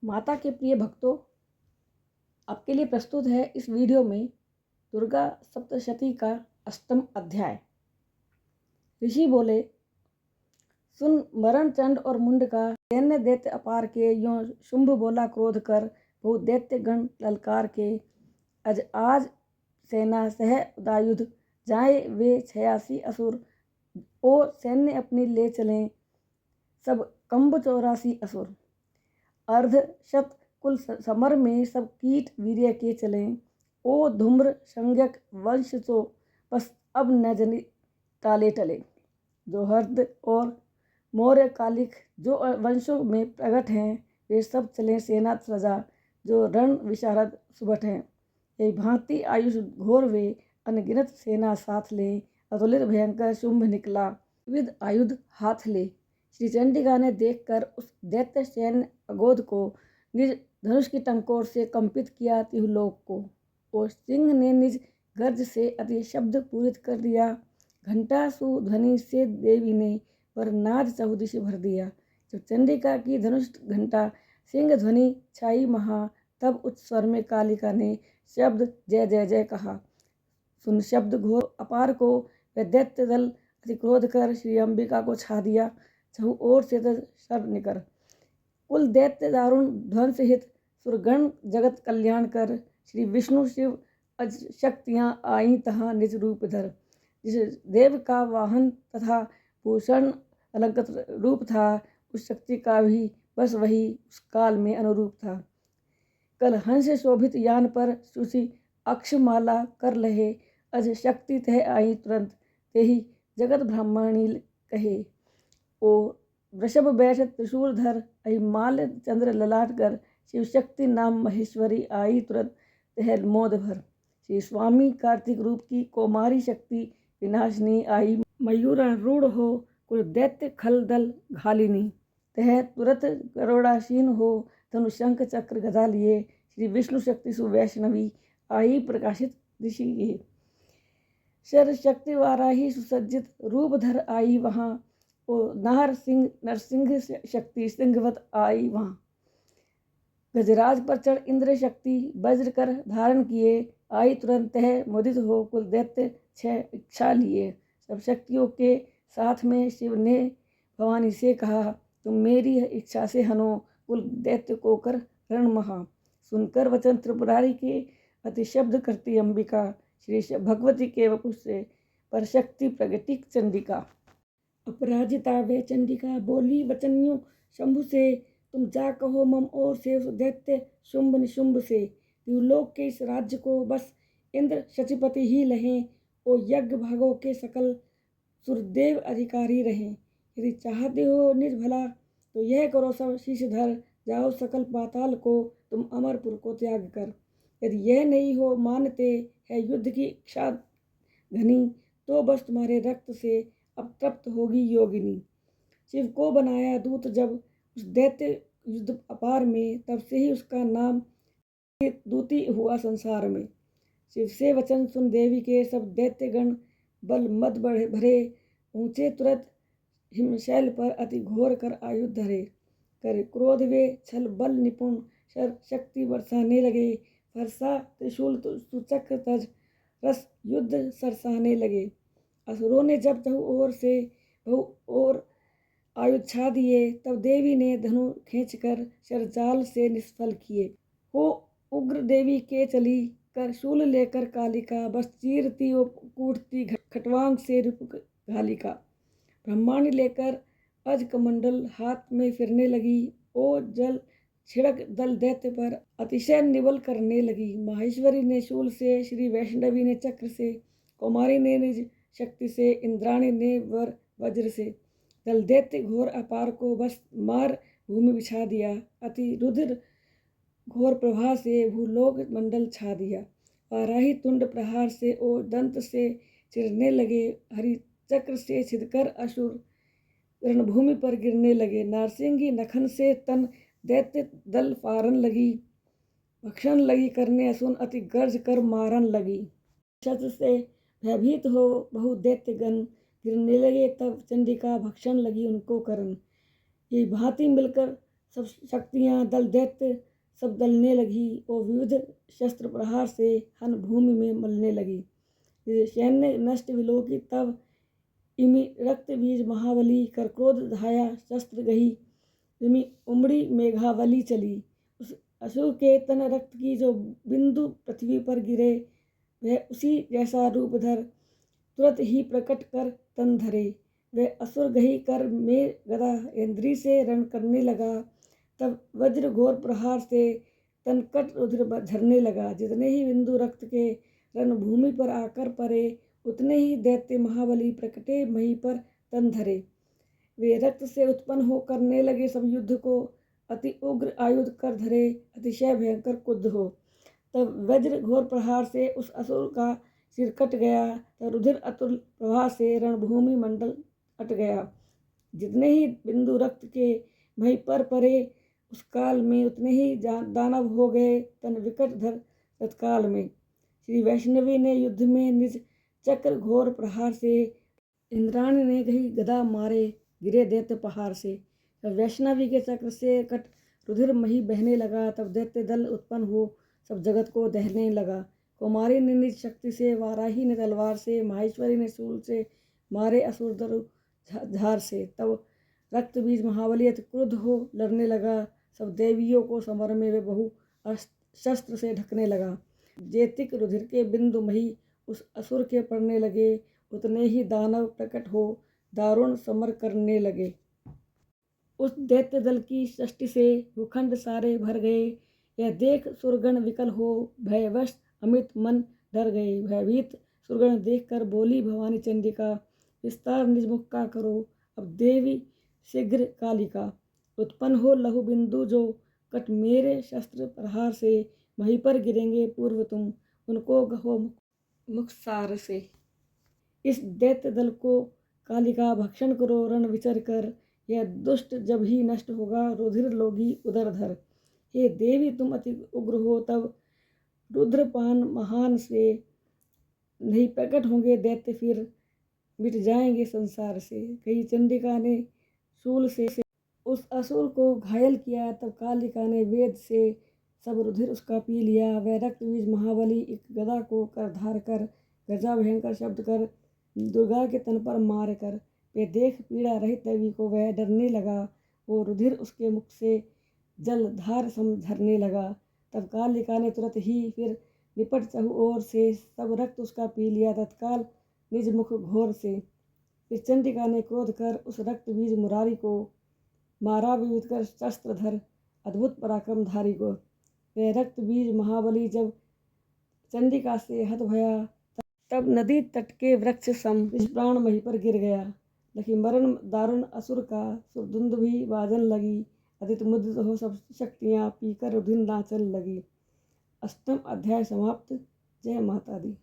माता के प्रिय भक्तों, आपके लिए प्रस्तुत है इस वीडियो में दुर्गा सप्तशती का 8वां अध्याय। ऋषि बोले, सुन मरण चंड और मुंड का सैन्य दैत्य अपार के, यों शुंभ बोला क्रोध कर, बहु दैत्य गण ललकार के। आज सेना सह उदायुध, जाए वे 86 असुर। ओ सैन्य अपनी ले चलें, सब कंब 84 असुर। अर्ध शत कुल समर में, सब कीट वीर्य के चलें। ओ धूम्र संज्ञक वंश तो, बस अब न जनि टाले टले। जो हर्द और मौर्य कालिक जो वंशों में प्रगट हैं, वे सब चलें सेना सजा, जो रण विशारद सुबट हैं। यही भांति आयुष घोर वे, अनगिनत सेना साथ ले। अतुलित भयंकर शुंभ निकला, विविध आयुध हाथ ले। श्री चंडिका ने देखकर उस दैत्य सैन्य अगोध को, निज धनुष की टंकोर से कंपित किया तिहुलोक को। और सिंह ने निज गर्ज से अति शब्द पूरित कर दिया। घंटा सुध्वनि से देवी ने पर नाद चहुदिश भर दिया। जब चंडिका की धनुष घंटा सिंह ध्वनि छाई महा, तब उच्च स्वर में कालिका ने शब्द जय जय जय कहा। सुन शब्द घोर अपार को, वह दैत्य दल अति क्रोध कर श्री अंबिका को छा दिया। चहु ओर से शर निकर, कुल दैत्य दारुण ध्वंस हित, सुरगण जगत कल्याण कर। श्री विष्णु शिव अज शक्तियाँ आई तहाँ निज रूप धर। जिस देव का वाहन तथा भूषण अलंकृत रूप था, उस शक्ति का भी बस वही उस काल में अनुरूप था। कल हंस शोभित यान पर सुशी अक्षमाला कर लहे, अज शक्ति तह आई तुरंत, तेहि जगत ब्राह्मणी कहे। ओ वृषभ बैठ त्रिशूल धर, अहिमाल चंद्र ललाट कर। शिव शक्ति नाम महेश्वरी आई तुरंत, तह मोद भर। श्री स्वामी कार्तिक रूप की कौमारी शक्ति, विनाशनी आई मयूरारूढ़ हो। कुल दैत्य खल दल घालिनी, तह तुरत करोड़ासीन हो। धनु शंख चक्र गदा लिए, श्री विष्णु शक्ति सुवैष्णवी, आई प्रकाशित ऋषि ये। शर शक्ति वाराही सुसज्जित रूप धर आई वहाँ। ओ नार सिंह नरसिंह शक्ति सिंहवत आई वहाँ। गजराज पर चढ़ इंद्र शक्ति वज्र कर धारण किए, आई तुरंत तह मुदित हो। कुल दैत्य 6 इच्छा लिए। सब शक्तियों के साथ में शिव ने भवानी से कहा, तुम मेरी इच्छा से हनो, कुल दैत्य को कर रण महा। सुनकर वचन त्रिपुरारी के, अति शब्द करती अंबिका। श्री भगवती के वपुष से पर शक्ति प्रगति चंडिका। अपराजिता वे चंडिका बोली वचन्यों शंभु से, तुम जा कहो मम और से दैत्य शुंभ निशुंभ से। त्रिलोक के इस राज्य को बस इंद्र शचीपति ही लहें। ओ यज्ञ भागों के सकल सुरदेव अधिकारी रहें। यदि चाहते हो निज भला, तो यह करो सब शीश धर। जाओ सकल पाताल को, तुम अमरपुर को त्याग कर। यदि यह नहीं हो मानते है युद्ध की इच्छा घनी, तो बस तुम्हारे रक्त से अब तृप्त होगी योगिनी। शिव को बनाया दूत जब उस दैत्य युद्ध अपार में, तब से ही उसका नाम दूती हुआ संसार में। शिव से वचन सुन देवी के सब दैत्यगण, बल मद भरे ऊंचे तुरत हिमशैल पर अति घोर कर आयुध धरे। कर क्रोध वे छल बल निपुण, शर शक्ति बरसाने लगे। फरसा त्रिशूल सुचक्र तज, रस युद्ध सरसाने लगे। असुरों ने जब चहु ओर से बहु और आयुध छा दिए, तब देवी ने धनु खींचकर शरजाल से निष्फल किए। हो उग्र देवी के चली कर शूल लेकर कालिका, बस चीरती और कूटती खटवांग से रूप घालिका। ब्रह्मांड लेकर अज कमंडल हाथ में फिरने लगी। ओ जल छिड़क दल दैत्य पर अतिशय निबल करने लगी। माहेश्वरी ने शूल से, श्री वैष्णवी ने चक्र से, कुमारी ने निज शक्ति से, इंद्राणी ने वर वज्र से। दल दैत्य घोर अपार को बस मार भूमि बिछा दिया। अति रुधिर घोर प्रभा से भूलोक मंडल छा दिया। वाराही तुंड प्रहार से ओ दंत से चिरने लगे। हरि चक्र से छिदकर असुर रणभूमि पर गिरने लगे। नारसिंगी नखन से तन दैत्य दल फारन लगी। भक्षण लगी करने असुन, अति गर्ज कर मारन लगी। शस्त्र से भयभीत हो बहु दैत्यगण, गिरने लगे तब चंडिका भक्षण लगी उनको करन। ये भांति मिलकर सब शक्तियाँ दल दैत्य सब दलने लगी और विविध शस्त्र प्रहार से हन भूमि में मलने लगी। सैन्य नष्ट विलोकी तब इमि रक्त बीज महाबली कर क्रोध धाया शस्त्र गही इमि उमड़ी मेघावली चली। उस असुर के तन रक्त की जो बिंदु पृथ्वी पर गिरे वह उसी जैसा रूप धर तुरंत ही प्रकट कर तन धरे। वह असुर गही कर में गदा इंद्री से रण करने लगा। तब वज्र घोर प्रहार से तनकट रुधिर झरने लगा। जितने ही बिंदु रक्त के रणभूमि पर आकर पड़े उतने ही दैत्य महाबली प्रकटे मही पर तन धरे। वे रक्त से उत्पन्न हो करने लगे सब युद्ध को अति उग्र आयुध कर धरे अतिशय भयंकर कुद्ध हो। तब वज्र घोर प्रहार से उस असुर का सिर कट गया। तब रुधिर अतुल प्रवाह से रणभूमि मंडल अट गया। जितने ही बिंदु रक्त के मही पर पड़े उस काल में उतने ही दानव हो गए तन विकट धर तत्काल में। श्री वैष्णवी ने युद्ध में निज चक्र घोर प्रहार से इंद्राणी ने गही गदा मारे गिरे दैत्य पहाड़ से। तब वैष्णवी के चक्र से कट रुधिर मही बहने लगा। तब दैत्य दल उत्पन्न हो सब जगत को दहने लगा। कुमारी ने निज शक्ति से वाराही ने तलवार से माहेश्वरी ने शूल से मारे असुर दल झार से। तब रक्त बीज महाबली अति क्रुद्ध हो लड़ने लगा। सब देवियों को समर में वे बहु शस्त्र से ढकने लगा। जेतिक रुधिर के बिंदु मही उस असुर के पड़ने लगे उतने ही दानव प्रकट हो दारुण समर करने लगे। उस दैत्य दल की सृष्टि से भूखंड सारे भर गए। यह देख सुरगण विकल हो भयवश अमित मन डर गए। भयभीत सुरगण देख कर बोली भवानी चंडिका विस्तार निज मुख का करो अब देवी शीघ्र कालिका। उत्पन्न हो लहु बिंदु जो कट मेरे शस्त्र प्रहार से वहीं पर गिरेंगे पूर्व तुम उनको गहो मुख सार से। इस दैत्य दल को कालिका भक्षण करो रण विचर कर। यह दुष्ट जब ही नष्ट होगा रुधिर लोगी उदर धर। हे देवी तुम अति उग्र हो तब रुद्रपान महान से नहीं प्रकट होंगे दैत्य फिर मिट जाएंगे संसार से। कही चंडिका ने शूल से उस असुर को घायल किया। तब कालिका ने वेद से सब रुधिर उसका पी लिया। वह रक्त बीज महाबली एक गदा को कर धार कर गजा भयंकर शब्द कर दुर्गा के तन पर मार कर वे देख पीड़ा रहित देवी को वह डरने लगा। वो रुधिर उसके मुख से जल धार सम झरने लगा। तब कालिका ने तुरंत ही फिर निपट चहु ओर से सब रक्त उसका पी लिया तत्काल निज मुख घोर से। फिर चंडिका ने क्रोध कर उस रक्त बीज मुरारी को मारा विविध कर शस्त्रधर अद्भुत पराक्रमधारी को। वह रक्त बीज महाबली जब चंडिका से हत भया तब नदी तट के वृक्ष सम प्राण मही पर गिर गया। लखी मरण दारुण असुर का सुरधुंद भी बाजन लगी। अदित मुदित हो सब शक्तियाँ पीकर रुधिर नाचन लगी। अष्टम अध्याय समाप्त। जय माता दी।